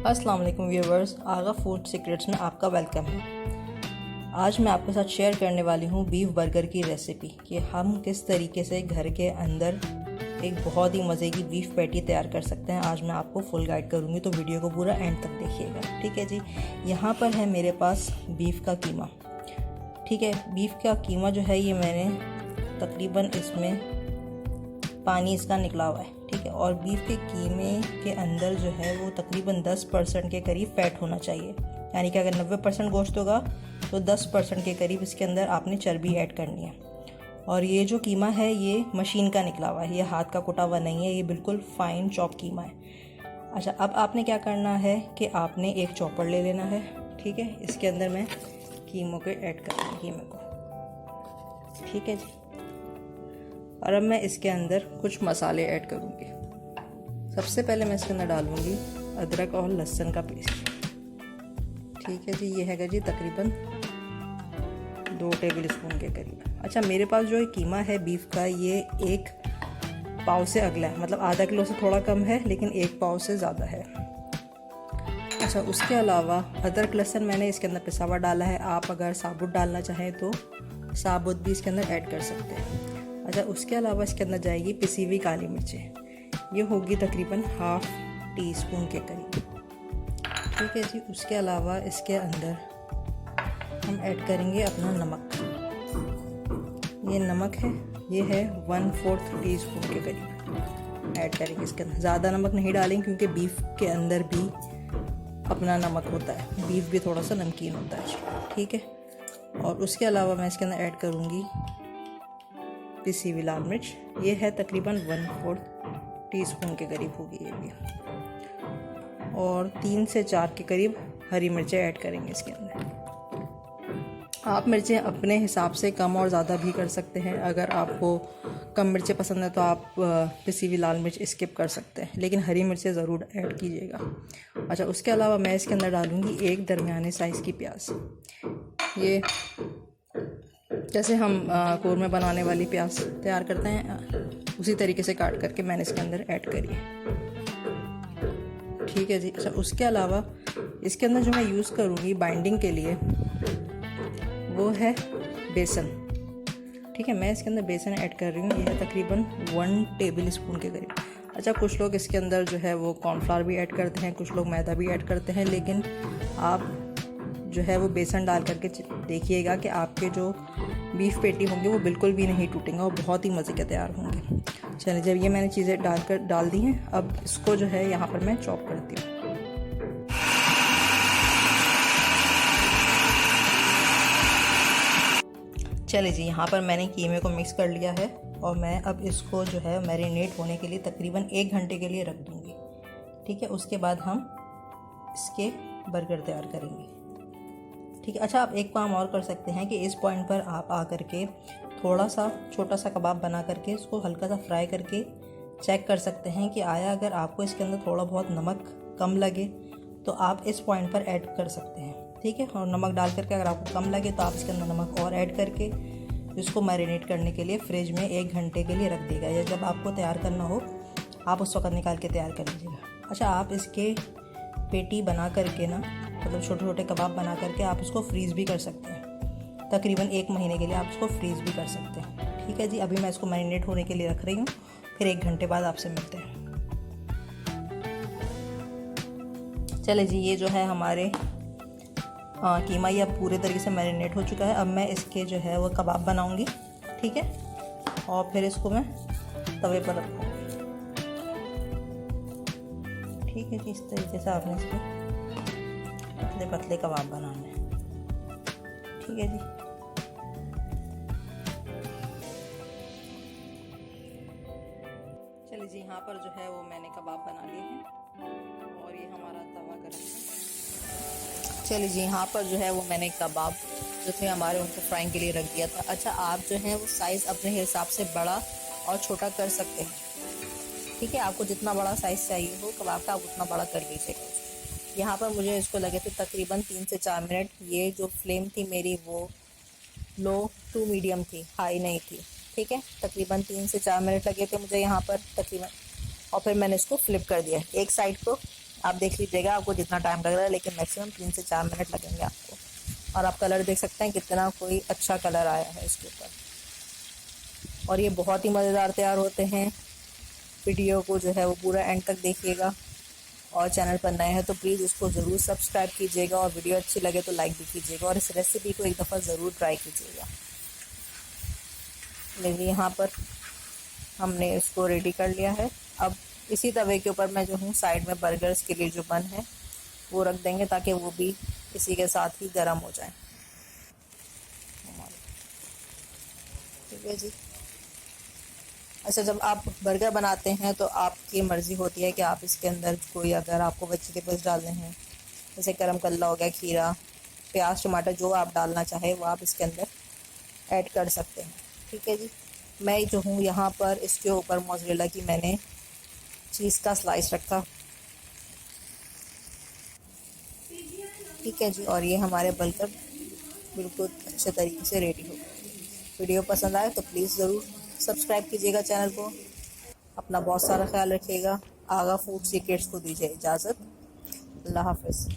अस्सलाम वालेकुम व्यूवर्स, आगा food secrets में आपका वेलकम है। आज मैं आपके साथ शेयर करने वाली हूँ बीफ बर्गर की रेसिपी कि हम किस तरीके से घर के अंदर एक बहुत ही मज़े की बीफ पैटी तैयार कर सकते हैं। आज मैं आपको फुल गाइड करूँगी, तो वीडियो को पूरा एंड तक देखिएगा। ठीक है जी। यहाँ पर है मेरे पास बीफ का कीमा। ठीक है, बीफ का कीमा जो है ये मैंने तकरीबन इसमें पानी इसका निकला हुआ है। ठीक है, और बीफ के कीमे के अंदर जो है वो तकरीबन 10% के करीब फैट होना चाहिए। यानी कि अगर 90% गोश्त होगा तो 10% के करीब इसके अंदर आपने चर्बी ऐड करनी है। और ये जो कीमा है ये मशीन का निकला हुआ है, ये हाथ का कुटा हुआ नहीं है, ये बिल्कुल फाइन चॉप कीमा है। अच्छा, अब आपने क्या करना है कि आपने एक चॉपर ले लेना है। ठीक है, इसके अंदर मैं कीमों को ऐड कर दूँगी कीमे को। ठीक है जी। और अब मैं इसके अंदर कुछ मसाले ऐड करूँगी। सबसे पहले मैं इसके अंदर डालूँगी अदरक और लहसुन का पेस्ट। ठीक है जी, ये है जी तकरीबन 2 टेबल स्पून के करीब। अच्छा, मेरे पास जो कीमा है बीफ का ये 1 पाव से अगला है, मतलब आधा किलो से थोड़ा कम है लेकिन 1 पाव से ज़्यादा है। अच्छा, उसके अलावा अदरक लहसुन मैंने इसके अंदर पिसा हुआ डाला है। आप अगर साबुत डालना चाहें तो साबुत भी इसके अंदर ऐड कर सकते हैं। अच्छा, उसके अलावा इसके अंदर जाएगी पिसी हुई काली मिर्चें, ये होगी तकरीबन ½ टीस्पून के करीब। ठीक है जी। उसके अलावा इसके अंदर हम ऐड करेंगे अपना नमक। ये नमक है, ये है 1/4 टीस्पून के करीब ऐड करेंगे इसके अंदर। ज़्यादा नमक नहीं डालेंगे क्योंकि बीफ के अंदर भी अपना नमक होता है, बीफ भी थोड़ा सा नमकीन होता है। ठीक है, और उसके अलावा मैं इसके अंदर ऐड करूँगी पिसी हुई लाल मिर्च, ये है तकरीबन 1/4 टीस्पून के करीब होगी ये भी। और 3 से 4 के करीब हरी मिर्चें ऐड करेंगे इसके अंदर। आप मिर्चें अपने हिसाब से कम और ज़्यादा भी कर सकते हैं। अगर आपको कम मिर्चें पसंद है तो आप पिसी हुई लाल मिर्च स्किप कर सकते हैं, लेकिन हरी मिर्चें ज़रूर ऐड कीजिएगा। अच्छा, उसके अलावा मैं इसके अंदर डालूँगी 1 दरमियाने साइज़ की प्याज। ये जैसे हम कौरमा बनाने वाली प्याज तैयार करते हैं उसी तरीके से काट करके मैंने इसके अंदर ऐड करी है। ठीक है जी। अच्छा, उसके अलावा इसके अंदर जो मैं यूज़ करूँगी बाइंडिंग के लिए वो है बेसन। ठीक है, मैं इसके अंदर बेसन ऐड कर रही हूँ, ये है तकरीबन 1 टेबल स्पून के करीब। अच्छा, कुछ लोग इसके अंदर जो है वो कॉर्नफ्लावर भी ऐड करते हैं, कुछ लोग मैदा भी ऐड करते हैं, लेकिन आप जो है वो बेसन डाल करके देखिएगा कि आपके जो बीफ पेटी होंगे वो बिल्कुल भी नहीं टूटेंगे और बहुत ही मज़े के तैयार होंगे। चलिए, जब ये मैंने चीज़ें डाल दी हैं, अब इसको जो है यहाँ पर मैं चॉप करती हूँ। चलिए जी, यहाँ पर मैंने कीमे को मिक्स कर लिया है और मैं अब इसको जो है मैरिनेट होने के लिए तकरीबन 1 घंटे के लिए रख दूँगी। ठीक है, उसके बाद हम इसके बर्गर तैयार करेंगे। ठीक है। अच्छा, आप एक काम और कर सकते हैं कि इस पॉइंट पर आप आकर के थोड़ा सा छोटा सा कबाब बना करके इसको हल्का सा फ्राई करके चेक कर सकते हैं कि आया। अगर आपको इसके अंदर थोड़ा बहुत नमक कम लगे तो आप इस पॉइंट पर ऐड कर सकते हैं। ठीक है, और नमक डाल करके अगर आपको कम लगे तो आप इसके अंदर नमक और ऐड करके इसको मैरिनेट करने के लिए फ्रिज में 1 घंटे के लिए रख देगा, या जब आपको तैयार करना हो आप उस वक्त निकाल के तैयार कर लीजिएगा। अच्छा, आप इसके पेटी बना करके ना, मतलब छोटे छोटे कबाब बना करके आप उसको फ्रीज़ भी कर सकते हैं। तकरीबन 1 महीने के लिए आप उसको फ्रीज़ भी कर सकते हैं। ठीक है जी। अभी मैं इसको मैरिनेट होने के लिए रख रही हूँ, फिर 1 घंटे बाद आपसे मिलते हैं। चले जी, ये जो है हमारे कीमा ये अब पूरे तरीके से मैरिनेट हो चुका है। अब मैं इसके जो है वो कबाब बनाऊँगी। ठीक है, और फिर इसको मैं तवे पर रखूँगी। ठीक है जी, इस तरीके से आपने इसके पतले पतले कबाब बनाने हैं। ठीक है जी। चलिए जी, यहाँ पर जो है वो मैंने कबाब बना लिए हैं और ये हमारा तवा गर्म है। चलिए जी, यहाँ पर जो है वो मैंने कबाब जो थे हमारे उनको फ्राइंग के लिए रख दिया था। अच्छा, आप जो है वो साइज़ अपने हिसाब से बड़ा और छोटा कर सकते हैं। ठीक है, आपको जितना बड़ा साइज़ चाहिए हो कबाब का आप उतना बड़ा कर लीजिएगा। यहाँ पर मुझे इसको लगे थे तकरीबन 3 से 4 मिनट। ये जो फ्लेम थी मेरी वो लो टू मीडियम थी, हाई नहीं थी। ठीक है, तकरीबन 3 से 4 मिनट लगे थे मुझे यहाँ पर तकरीबन। और फिर मैंने इसको फ्लिप कर दिया, एक साइड को आप देख लीजिएगा आपको जितना टाइम लग रहा है, लेकिन मैक्सिमम 3 से 4 मिनट लगेंगे आपको। और आप कलर देख सकते हैं कितना कोई अच्छा कलर आया है इसके ऊपर। और ये बहुत ही मज़ेदार तैयार होते हैं। वीडियो को जो है वो पूरा एंड तक देखिएगा। और चैनल पर नए हैं तो प्लीज़ उसको ज़रूर सब्सक्राइब कीजिएगा, और वीडियो अच्छी लगे तो लाइक भी कीजिएगा, और इस रेसिपी को एक दफ़ा ज़रूर ट्राई कीजिएगा। देखिए यहाँ पर हमने इसको रेडी कर लिया है। अब इसी तवे के ऊपर मैं जो हूँ साइड में बर्गर्स के लिए जो बन है वो रख देंगे, ताकि वो भी इसी के साथ ही गर्म हो जाए। ठीक है जी। अच्छा, जब आप बर्गर बनाते हैं तो आपकी मर्ज़ी होती है कि आप इसके अंदर कोई, अगर आपको वेजिटेबल्स डालने हैं, जैसे गरम कल्ला हो गया, खीरा, प्याज, टमाटर, जो आप डालना चाहे वो आप इसके अंदर ऐड कर सकते हैं। ठीक है जी। मैं जो हूँ यहाँ पर इसके ऊपर मोज़रेला की मैंने चीज़ का स्लाइस रखा। ठीक है जी। और ये हमारे बर्गर बिल्कुल अच्छे तरीके से रेडी हो गए। वीडियो पसंद आए तो प्लीज़ ज़रूर सब्सक्राइब कीजिएगा चैनल को। अपना बहुत सारा ख्याल रखिएगा। आगा फूड सीक्रेट्स को दीजिए इजाज़त। अल्लाह हाफ़िज़।